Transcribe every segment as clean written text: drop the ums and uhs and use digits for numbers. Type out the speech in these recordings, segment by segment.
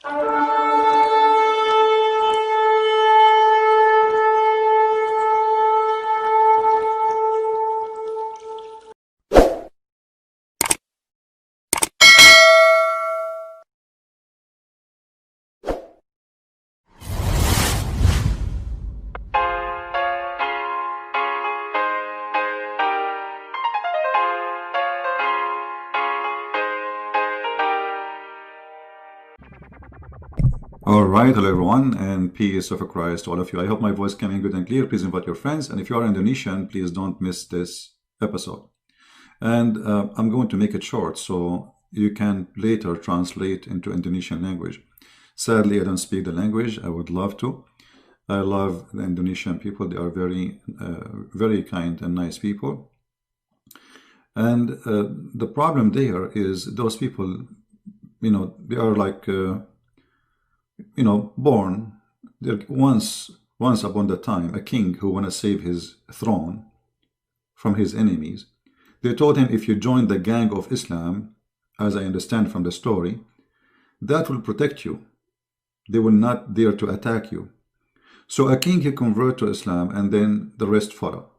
All right, hello everyone, and peace of Christ to all of you. I hope my voice coming good and clear. Please invite your friends, and if you are Indonesian, please don't miss this episode. And I'm going to make it short so you can later translate into Indonesian language. Sadly, I don't speak the language. I would love to. I love the Indonesian people. They are very kind and nice people. And the problem there is those people, they are like born. Once upon a time, a king who want to save his throne from his enemies. They told him, if you join the gang of Islam, as I understand from the story, that will protect you. They will not dare to attack you. So a king, he convert to Islam, and then the rest follow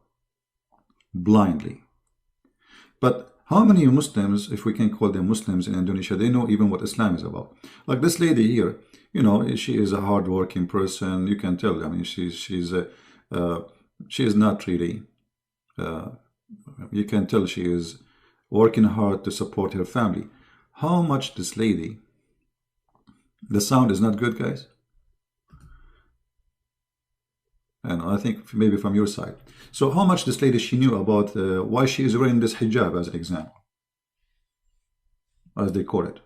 blindly. But how many Muslims, if we can call them Muslims in Indonesia, they know even what Islam is about? Like this lady here, she is a hard-working person. You can tell. I mean, she is not really. You can tell she is working hard to support her family. How much this lady? The sound is not good, guys. And I think maybe from your side. So how much this lady, she knew about why she is wearing this hijab, as an example, as they call it.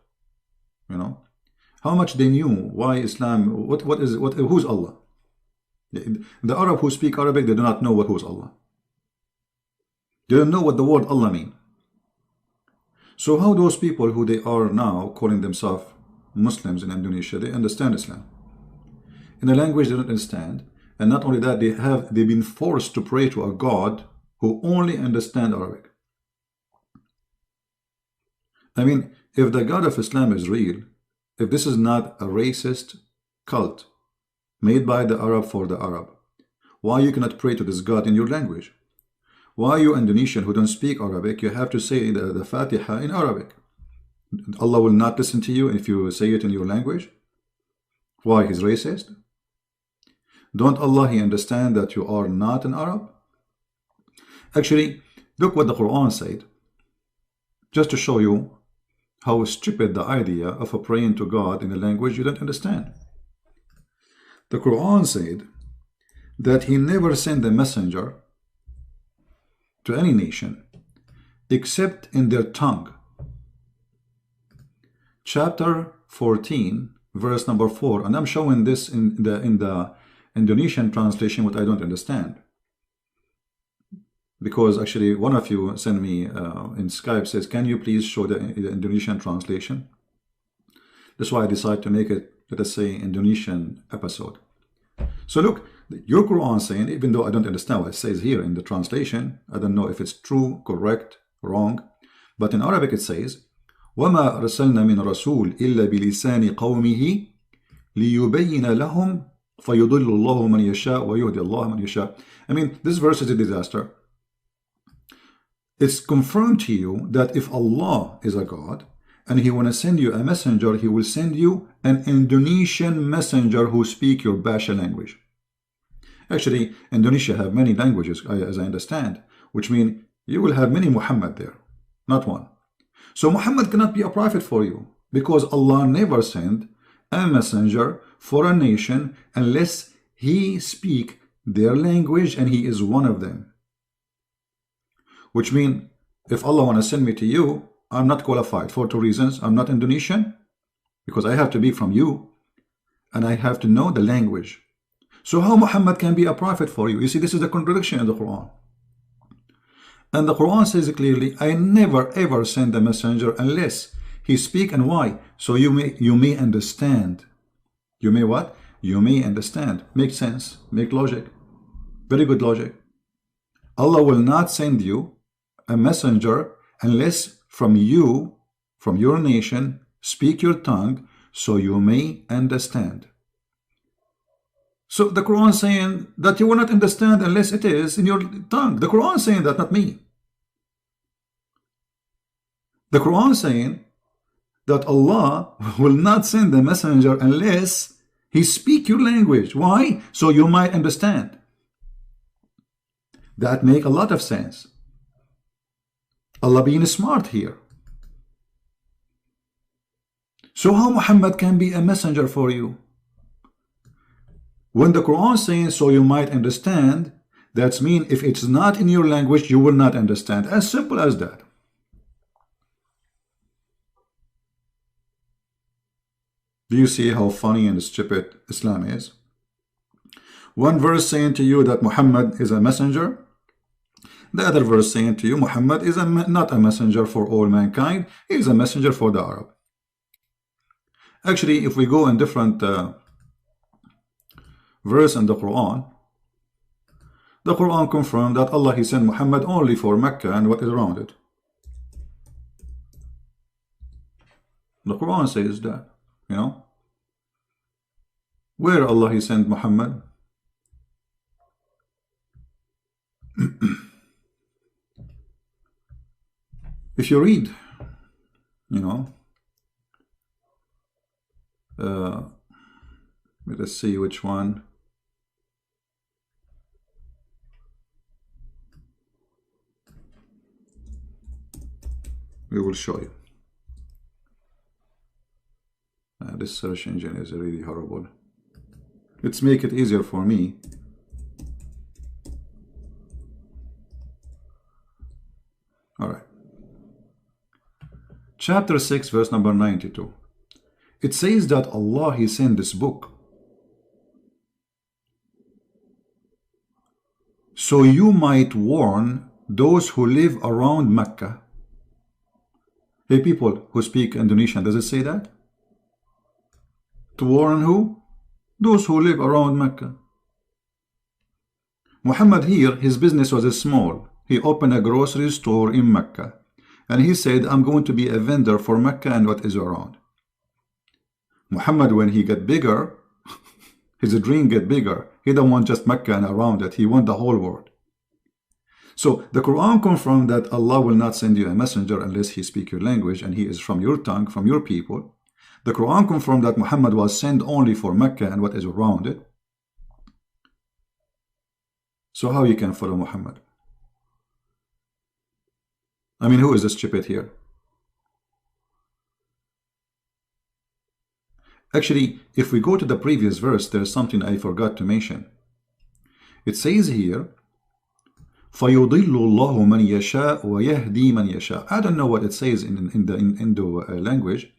How much they knew why Islam, who's Allah? The Arab who speak Arabic, they do not know who's Allah. They don't know what the word Allah mean. So how those people who they are now calling themselves Muslims in Indonesia, they understand Islam? In a language they don't understand. And not only that, they've been forced to pray to a God who only understands Arabic. I mean, if the God of Islam is real, if this is not a racist cult made by the Arab for the Arab, why you cannot pray to this God in your language? Why you Indonesian who don't speak Arabic, you have to say the Fatiha in Arabic? Allah will not listen to you if you say it in your language? Why? He's racist? Don't Allah, He understand that you are not an Arab? Actually, look what the Quran said, just to show you how stupid the idea of praying to God in a language you don't understand. The Quran said that He never sent a messenger to any nation except in their tongue. Chapter 14, verse number 4, and I'm showing this in the Indonesian translation, what I don't understand, because actually one of you sent me in Skype, says, can you please show the Indonesian translation? That's why I decided to make it, let us say, Indonesian episode. So look, your Quran saying, even though I don't understand what it says here in the translation, I don't know if it's true, correct, wrong, but in Arabic it says, وَمَا أَرْسَلْنَا مِنْ رَسُولٍ إِلَّا بِلِسَانِ قَوْمِهِ لِيُبَيِّنَ لَهُمْ فَيُضِلُّ اللَّهُ مَنْ يَشَاءُ وَيُهْدِي اللَّهُ مَنْ يَشَاءُ. I mean, this verse is a disaster. It's confirmed to you that if Allah is a God and He want to send you a messenger, He will send you an Indonesian messenger who speak your Basha language. Actually, Indonesia have many languages, as I understand, which mean you will have many Muhammad there, not one. So Muhammad cannot be a prophet for you, because Allah never sent a messenger for a nation unless he speak their language and he is one of them. Which means, if Allah want to send me to you, I'm not qualified for two reasons. I'm not Indonesian, because I have to be from you, and I have to know the language. So how Muhammad can be a prophet for you? You see, this is the contradiction in the Quran. And the Quran says clearly, I never ever send a messenger unless he speak. And why? So you may understand. You may what? You may understand. Make sense. Make logic. Very good logic. Allah will not send you a messenger unless from you, from your nation, speak your tongue, so you may understand. So the Quran is saying that you will not understand unless it is in your tongue. The Quran is saying that, not me. The Quran is saying that Allah will not send the messenger unless he speak your language. Why? So you might understand. That make a lot of sense. Allah being smart here. So how Muhammad can be a messenger for you? When the Quran is saying so you might understand, that's mean if it's not in your language, you will not understand. As simple as that. Do you see how funny and stupid Islam is? One verse saying to you that Muhammad is a messenger, the other verse saying to you Muhammad is not a messenger for all mankind, he is a messenger for the Arab. Actually, if we go in different verse in the Quran confirmed that Allah he sent Muhammad only for Mecca and what is around it. The Quran says that, you know, where Allah he sent Muhammad. If you read, you know, let us see which one. We will show you. This search engine is really horrible. Let's make it easier for me. All right. Chapter 6, verse number 92. It says that Allah he sent this book so you might warn those who live around Mecca. Hey, people who speak Indonesian, does it say that? To warn who? Those who live around Mecca. Muhammad here, his business was small. He opened a grocery store in Mecca. And he said, I'm going to be a vendor for Mecca and what is around. Muhammad, when he got bigger, his dream get bigger. He don't want just Mecca and around it. He want the whole world. So the Quran confirmed that Allah will not send you a messenger unless he speak your language and he is from your tongue, from your people. The Quran confirmed that Muhammad was sent only for Mecca and what is around it. So how you can follow Muhammad? I mean, who is the stupid here? Actually, if we go to the previous verse, there's something I forgot to mention. It says here, فَيُضِلُّ اللَّهُ مَنْ يَشَاءُ وَيَهْدِي مَنْ يَشَاءُ. I don't know what it says in the Indo language,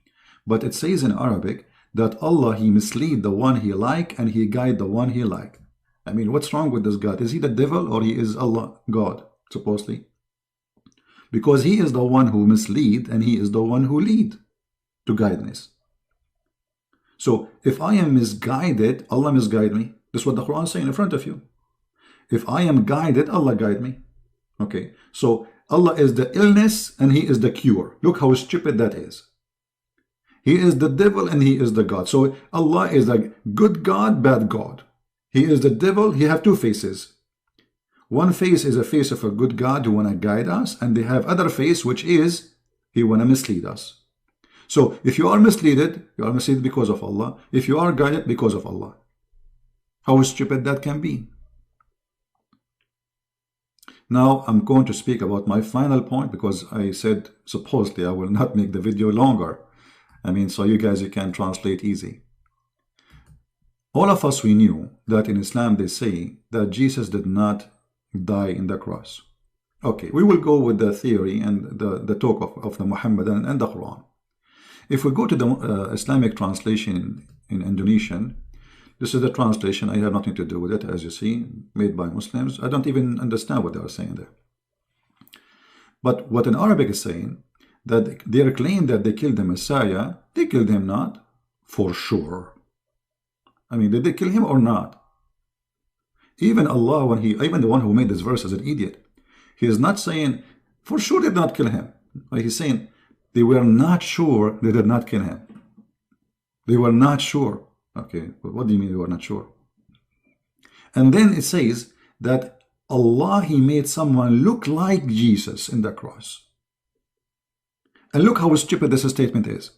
but it says in Arabic that Allah, he mislead the one he like and he guide the one he like. I mean, what's wrong with this God? Is he the devil or he is Allah, God, supposedly? Because he is the one who mislead and he is the one who lead to guidance. So if I am misguided, Allah misguide me. This is what the Quran is saying in front of you. If I am guided, Allah guide me. Okay, so Allah is the illness and he is the cure. Look how stupid that is. He is the devil and he is the God. So Allah is a good God, bad God. He is the devil, he have two faces. One face is a face of a good God who want to guide us, and they have other face which is he want to mislead us. So if you are misled, you are misled because of Allah. If you are guided, because of Allah. How stupid that can be. Now I'm going to speak about my final point, because I said supposedly I will not make the video longer. I mean, so you guys, you can translate easy. All of us, we knew that in Islam they say that Jesus did not die in the cross. Okay, we will go with the theory and the talk of the Muhammadan and the Quran. If we go to the Islamic translation in Indonesian, this is the translation. I have nothing to do with it, as you see, made by Muslims. I don't even understand what they are saying there. But what in Arabic is saying, that they claim that they killed the Messiah, they killed him not, for sure. I mean, did they kill him or not? Even Allah, even the one who made this verse is an idiot. He is not saying, for sure they did not kill him. He's saying, they were not sure they did not kill him. They were not sure. Okay, what do you mean they were not sure? And then it says that Allah, He made someone look like Jesus in the cross. And look how stupid this statement is.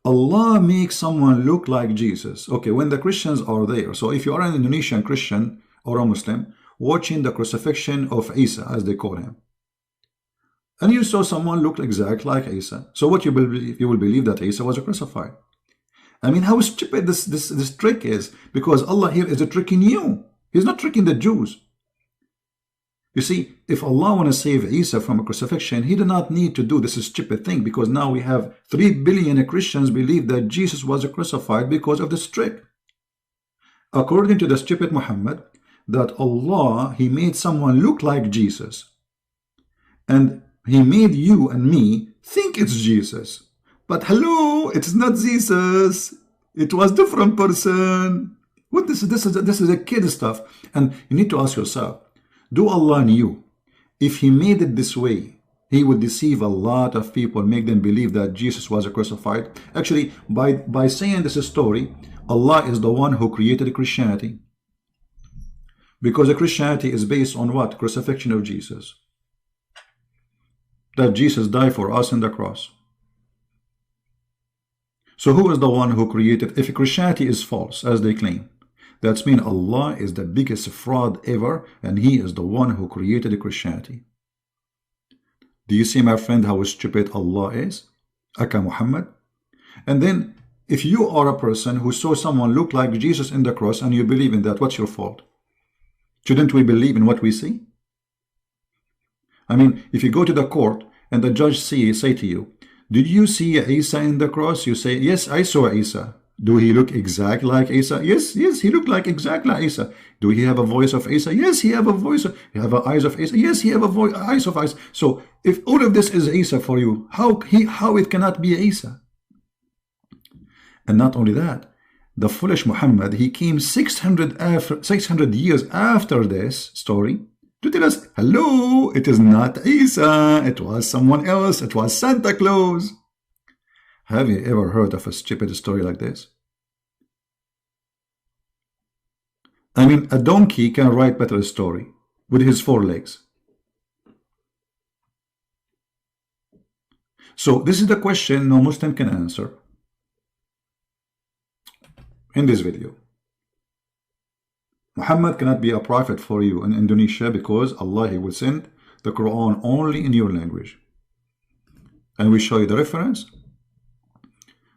Allah makes someone look like Jesus. Okay, when the Christians are there, so if you are an Indonesian Christian or a Muslim watching the crucifixion of Isa, as they call him, and you saw someone look exactly like Isa, so what you will believe? You will believe that Isa was crucified. I mean, how stupid this trick is, because Allah here is tricking you. He's not tricking the Jews. You see, if Allah want to save Isa from a crucifixion, He did not need to do this stupid thing, because now we have 3 billion Christians believe that Jesus was crucified because of this trick. According to the stupid Muhammad, that Allah, He made someone look like Jesus, and He made you and me think it's Jesus. But hello, it's not Jesus. It was different person. What this is a kid stuff. And you need to ask yourself, do Allah knew if He made it this way, He would deceive a lot of people, make them believe that Jesus was crucified? Actually, by saying this story, Allah is the one who created Christianity. Because Christianity is based on what? Crucifixion of Jesus. That Jesus died for us on the cross. So who is the one who created? If Christianity is false, as they claim, that means Allah is the biggest fraud ever, and He is the one who created Christianity. Do you see, my friend, how stupid Allah is? Aka Muhammad. And then, if you are a person who saw someone look like Jesus in the cross and you believe in that, what's your fault? Shouldn't we believe in what we see? I mean, if you go to the court and the judge say to you, did you see Isa in the cross? You say, yes, I saw Isa. Do he look exactly like Isa? Yes, he looked like exactly like Isa. Do he have a voice of Isa? Yes, he have a voice. He have eyes of Isa? Yes, he have a voice, eyes of Isa. So if all of this is Isa for you, how it cannot be Isa? And not only that, the foolish Muhammad, he came 600 years after this story to tell us, hello, it is not Isa, it was someone else, it was Santa Claus. Have you ever heard of a stupid story like this? I mean, a donkey can write better story with his 4 legs. So this is the question no Muslim can answer in this video. Muhammad cannot be a prophet for you in Indonesia because Allah, He will send the Quran only in your language. And we show you the reference.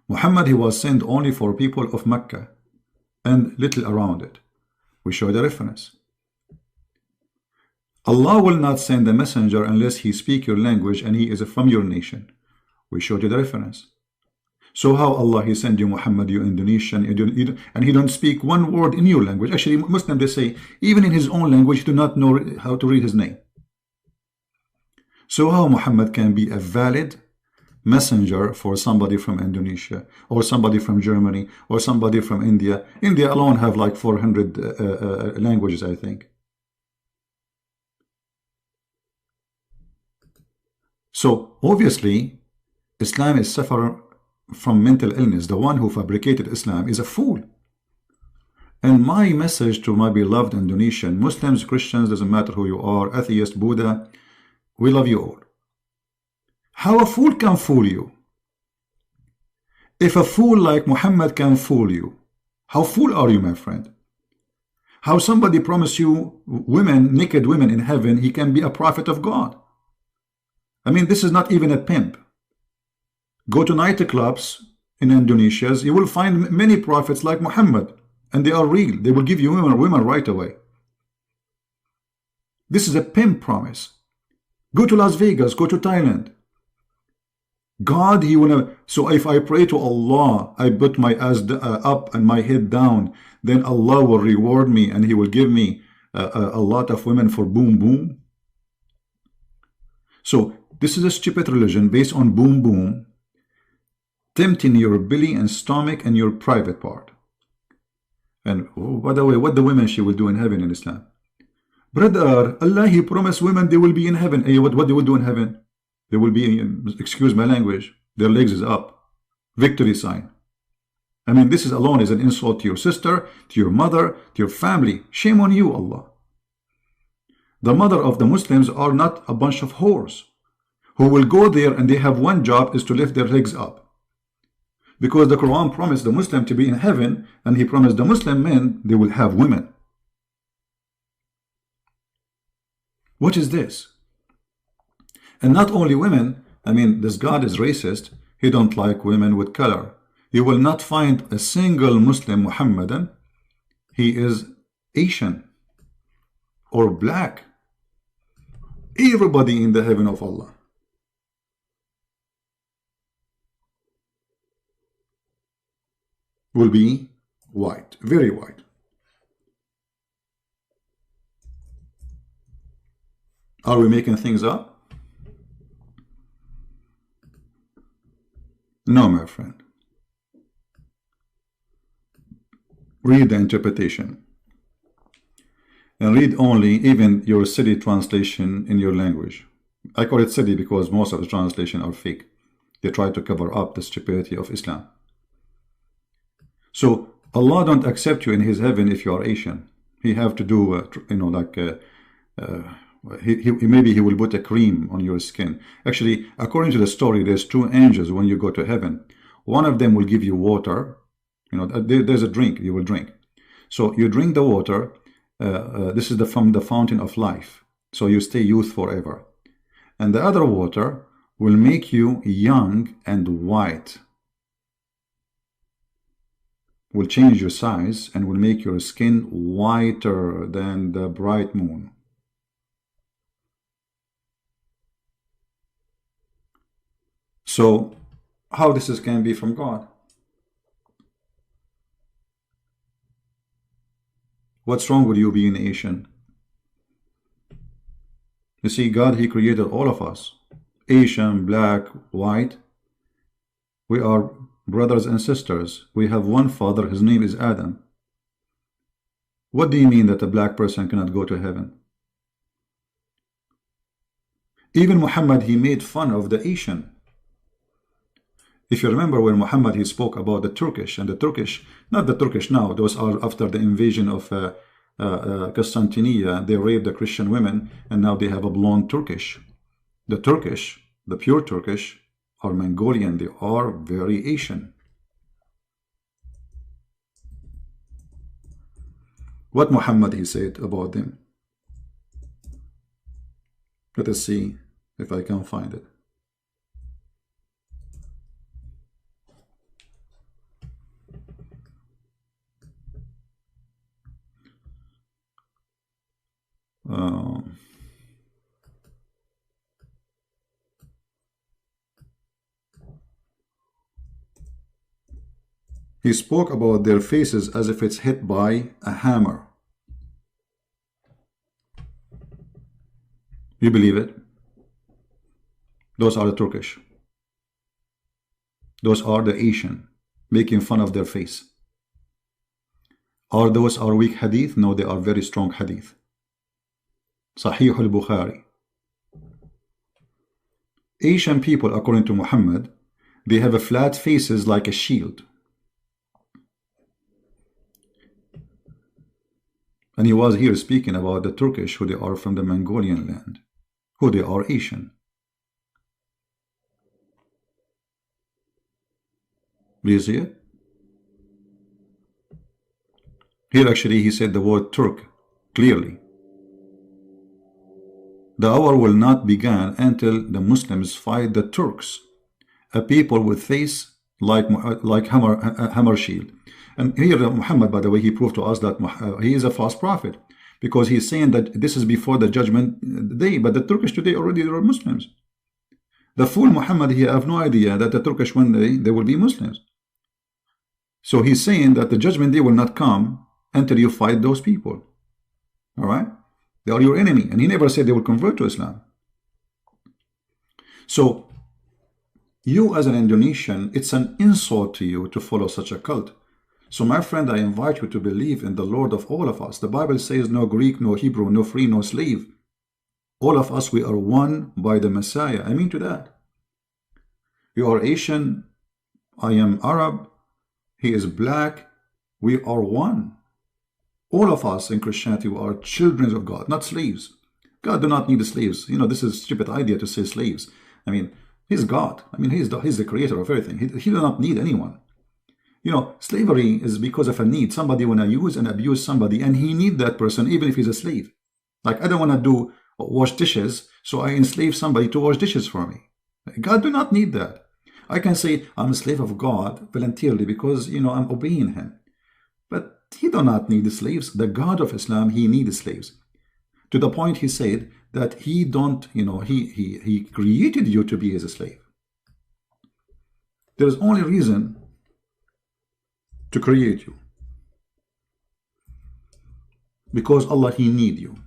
Muhammad, he was sent only for people of Mecca and little around it. We show the reference. Allah will not send a messenger unless he speaks your language and he is from your nation. We showed you the reference. So how Allah, He send you Muhammad, you Indonesian, and He don't speak one word in your language. Actually, Muslims, they say, even in his own language, he do not know how to read his name. So how Muhammad can be a valid messenger for somebody from Indonesia, or somebody from Germany, or somebody from India? India alone have like 400 languages, I think. So obviously, Islam is suffering from mental illness. The one who fabricated Islam is a fool. And my message to my beloved Indonesian Muslims, Christians, doesn't matter who you are, atheist, Buddha, we love you all. How a fool can fool you? If a fool like Muhammad can fool you, how fool are you, my friend? How somebody promised you women, naked women in heaven, he can be a prophet of God? I mean, this is not even a pimp. Go to nightclubs in Indonesia, you will find many prophets like Muhammad, and they are real. They will give you women right away. This is a pimp promise. Go to Las Vegas, go to Thailand. God, He will. So if I pray to Allah, I put my ass up and my head down, then Allah will reward me and He will give me a lot of women for boom boom. So this is a stupid religion based on boom boom, tempting your belly and stomach and your private part. And oh, by the way, what the women she will do in heaven in Islam? Brother, Allah, He promised women they will be in heaven. Hey, what they will do in heaven? They will be, excuse my language, their legs is up. victory sign. I mean, this is alone is an insult to your sister, to your mother, to your family. Shame on you, Allah. The mother of the Muslims are not a bunch of whores who will go there and they have one job is to lift their legs up. Because the Quran promised the Muslim to be in heaven, and he promised the Muslim men they will have women. What is this? And not only women, I mean, this God is racist. He don't like women with color. You will not find a single Muslim Muhammadan. He is Asian or black. Everybody in the heaven of Allah. Will be white, very white. Are we making things up? No, my friend. Read the interpretation. And read only even your city translation in your language. I call it city because most of the translation are fake. They try to cover up the stupidity of Islam. So Allah don't accept you in His heaven if you are Asian. He have to do, maybe He will put a cream on your skin. Actually, according to the story, there's two angels when you go to heaven. One of them will give you water. There's a drink you will drink. So you drink the water. This is from the fountain of life. So you stay youth forever. And the other water will make you young and white. Will change your size and will make your skin whiter than the bright moon. So how this can be from God? What's wrong with you being Asian? You see, God, He created all of us. Asian, black, white. We are brothers and sisters. We have one father. His name is Adam. What do you mean that a black person cannot go to heaven? Even Muhammad, he made fun of the Asian. If you remember when Muhammad, he spoke about the Turkish, and the Turkish, not the Turkish now, those are after the invasion of Constantinople, they raped the Christian women, and now they have a blonde Turkish. The Turkish, the pure Turkish, are Mongolian. They are very Asian. What Muhammad, he said about them? Let us see if I can find it. He spoke about their faces as if it's hit by a hammer. You believe it? Those are the Turkish. Those are the Asian, making fun of their face. Are those weak hadith? No, they are very strong hadith. Sahih al-Bukhari. Asian people, according to Muhammad, they have a flat faces like a shield. And he was here speaking about the Turkish, who they are from the Mongolian land, who they are Asian. Do you see it? Here actually he said the word Turk clearly. The hour will not begin until the Muslims fight the Turks, a people with face like hammer shield. And here Muhammad, by the way, he proved to us that he is a false prophet, because he's saying that this is before the judgment day, but the Turkish today already are Muslims. The fool Muhammad, he have no idea that the Turkish one day they will be Muslims. So he's saying that the judgment day will not come until you fight those people. All right? They are your enemy. And he never said they will convert to Islam. So you as an Indonesian, it's an insult to you to follow such a cult. So my friend, I invite you to believe in the Lord of all of us. The Bible says no Greek, no Hebrew, no free, no slave. All of us, we are one by the Messiah. I mean to that. You are Asian, I am Arab, he is black, we are one. All of us in Christianity are children of God, not slaves. God do not need slaves. You know, this is a stupid idea to say slaves. I mean, he's God. I mean, he's the creator of everything. He does not need anyone. You know, slavery is because of a need. Somebody want to use and abuse somebody, and he need that person even if he's a slave. Like, I don't want to do wash dishes, so I enslave somebody to wash dishes for me. God do not need that. I can say I'm a slave of God voluntarily because, you know, I'm obeying him. But he do not need slaves. The God of Islam, he needs slaves. To the point he said that he don't, you know, he created you to be his slave. There is only reason to create you. Because Allah, he need you.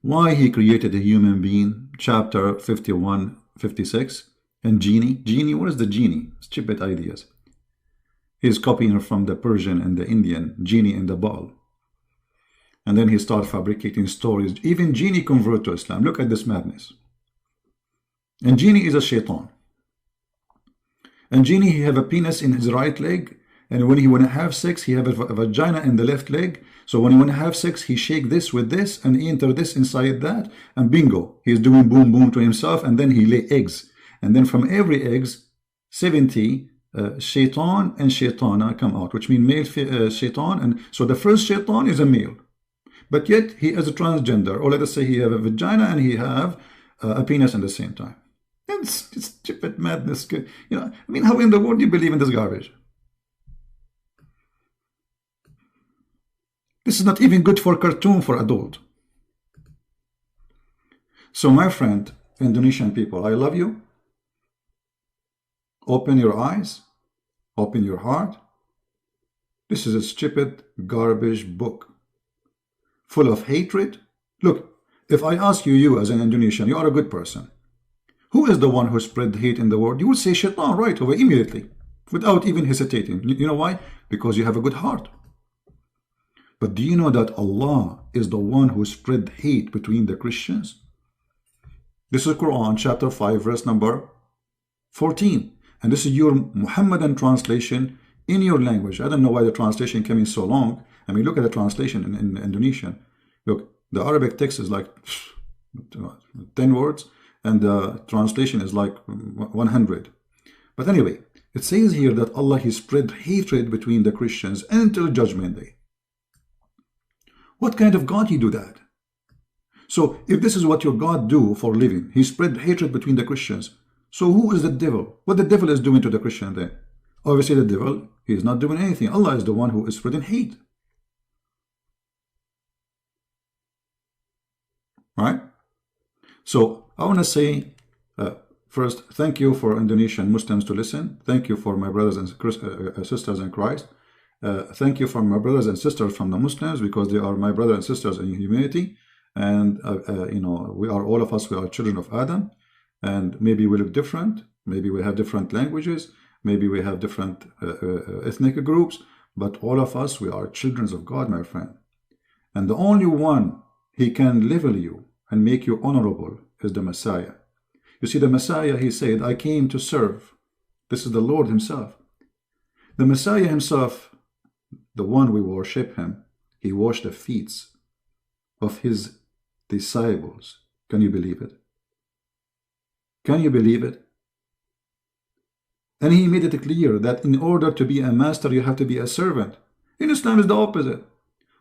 Why he created a human being, chapter 51, 56, and genie. Genie, what is the genie? Stupid ideas. He's copying from the Persian and the Indian, genie in the bottle. And then he started fabricating stories. Even genie convert to Islam. Look at this madness. And genie is a shaitan. And genie, he have a penis in his right leg, and when he want to have sex, he have a vagina in the left leg. So when he want to have sex, he shake this with this and enter this inside that, and bingo, he's doing boom boom to himself, and then he lay eggs, and then from every eggs 70 shaitan and shaitana come out, which mean male shaitan. And so the first shaitan is a male, but yet he is a transgender, or let us say he have a vagina and he have a penis at the same time. It's stupid madness. You know, I mean, how in the world do you believe in this garbage? This is not even good for cartoon for adult. So my friend, Indonesian people, I love you. Open your eyes. Open your heart. This is a stupid garbage book full of hatred. Look, if I ask you as an Indonesian, you are a good person. Who is the one who spread hate in the world? You would say shaitan right away immediately, without even hesitating. You know why? Because you have a good heart. But do you know that Allah is the one who spread hate between the Christians? This is Quran chapter 5 verse number 14. And this is your Muhammadan translation in your language. I don't know why the translation came in so long. I mean, look at the translation in Indonesian. Look, the Arabic text is like 10 words, and the translation is like 100. But anyway, it says here that Allah, he spread hatred between the Christians until Judgment Day. What kind of God he do that? So if this is what your God do for a living, he spread hatred between the Christians. So who is the devil? What the devil is doing to the Christian then? Obviously the devil, he is not doing anything. Allah is the one who is spreading hate. Right? So I want to say first, thank you for Indonesian Muslims to listen. Thank you for my brothers and sisters in Christ. Thank you for my brothers and sisters from the Muslims, because they are my brothers and sisters in humanity. And you know, we are, all of us, we are children of Adam. And maybe we look different. Maybe we have different languages. Maybe we have different ethnic groups. But all of us, we are children of God, my friend. And the only one he can level you and make you honorable is the Messiah. You see, the Messiah, he said, I came to serve. This is the Lord himself. The Messiah himself, the one we worship him, he washed the feet of his disciples. Can you believe it? Can you believe it? And he made it clear that in order to be a master, you have to be a servant. In Islam, is the opposite.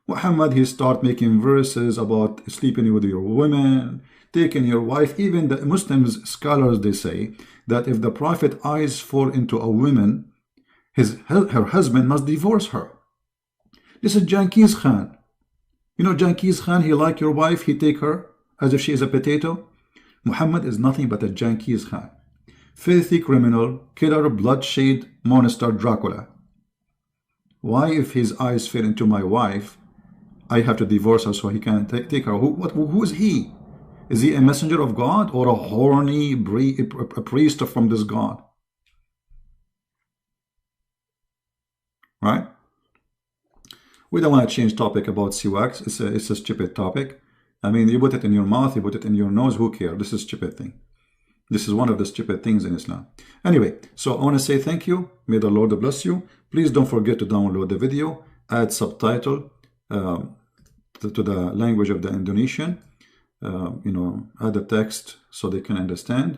Muhammad, he start making verses about sleeping with your women, taking your wife. Even the Muslims, scholars, they say that if the Prophet eyes fall into a woman, her husband must divorce her. This is Genghis Khan. You know Genghis Khan, he like your wife, he take her as if she is a potato. Muhammad is nothing but a Genghis Khan. Filthy criminal, killer, bloodshed, monster, Dracula. Why, if his eyes fell into my wife, I have to divorce her so he can take her? Who is he? Is he a messenger of God or a horny a priest from this God? Right? We don't want to change topic about siwak. It's a stupid topic. I mean, you put it in your mouth, you put it in your nose, who cares? This is a stupid thing. This is one of the stupid things in Islam. Anyway, so I want to say thank you. May the Lord bless you. Please don't forget to download the video, add subtitle to the language of the Indonesian. Add the text so they can understand.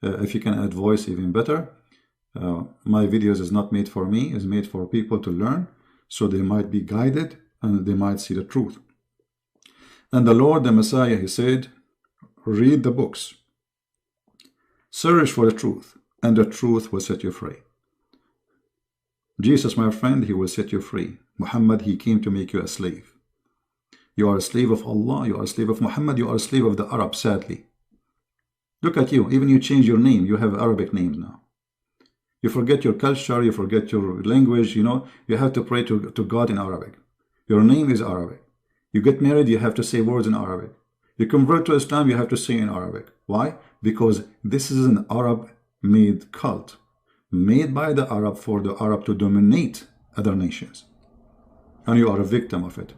If you can add voice, even better. My videos is not made for me, it's made for people to learn, so they might be guided and they might see the truth. And the Lord, the Messiah, he said, read the books, search for the truth, and the truth will set you free. Jesus, my friend, he will set you free. Muhammad, he came to make you a slave. You are a slave of Allah, you are a slave of Muhammad, you are a slave of the Arab, sadly. Look at you, even you change your name, you have Arabic names now. You forget your culture, you forget your language, you have to pray to God in Arabic. Your name is Arabic. You get married, you have to say words in Arabic. You convert to Islam, you have to say in Arabic. Why? Because this is an Arab-made cult, made by the Arab for the Arab to dominate other nations. And you are a victim of it.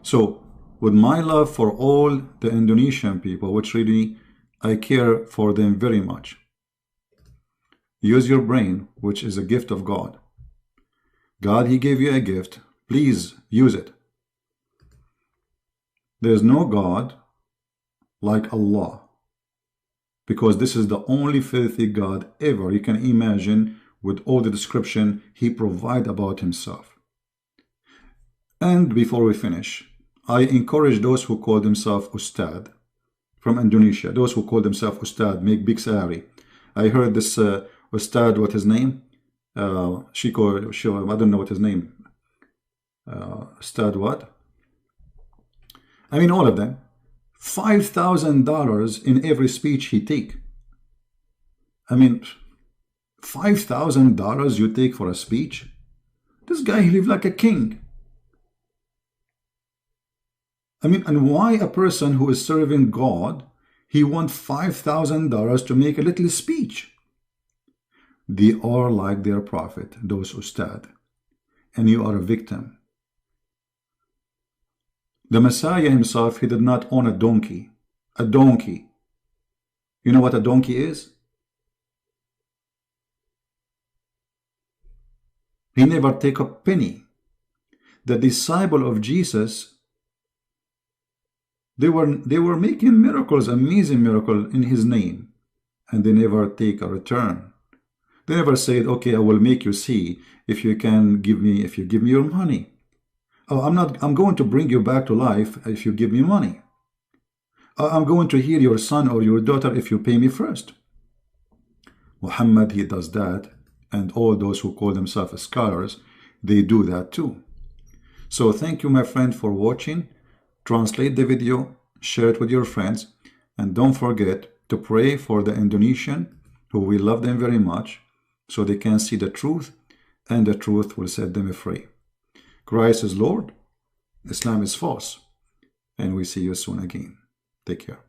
So, with my love for all the Indonesian people, which really I care for them very much, use your brain, which is a gift of God. God, he gave you a gift. Please use it. There is no God like Allah, because this is the only filthy God ever you can imagine, with all the description he provides about himself. And before we finish, I encourage those who call themselves Ustad from Indonesia, those who call themselves Ustad, make big salary. I heard this Ustad, what his name? Shiko, I don't know what his name. Ustad what? I mean, all of them. $5,000 in every speech he take. I mean, $5,000 you take for a speech? This guy, he lives like a king. I mean, and why a person who is serving God, he wants $5,000 to make a little speech? They are like their prophet, those Ustad, and you are a victim. The Messiah himself, he did not own a donkey. A donkey. You know what a donkey is? He never take a penny. The disciple of Jesus, they were making miracles, amazing miracle in his name, and they never take a return. They never said, okay, I will make you see if you give me your money. Oh, I'm going to bring you back to life if you give me money. I'm going to heal your son or your daughter if you pay me first. Muhammad, he does that, and all those who call themselves scholars, they do that too. So thank you, my friend, for watching. Translate the video, share it with your friends, and don't forget to pray for the Indonesian, who we love them very much, so they can see the truth, and the truth will set them free. Christ is Lord, Islam is false, and we see you soon again. Take care.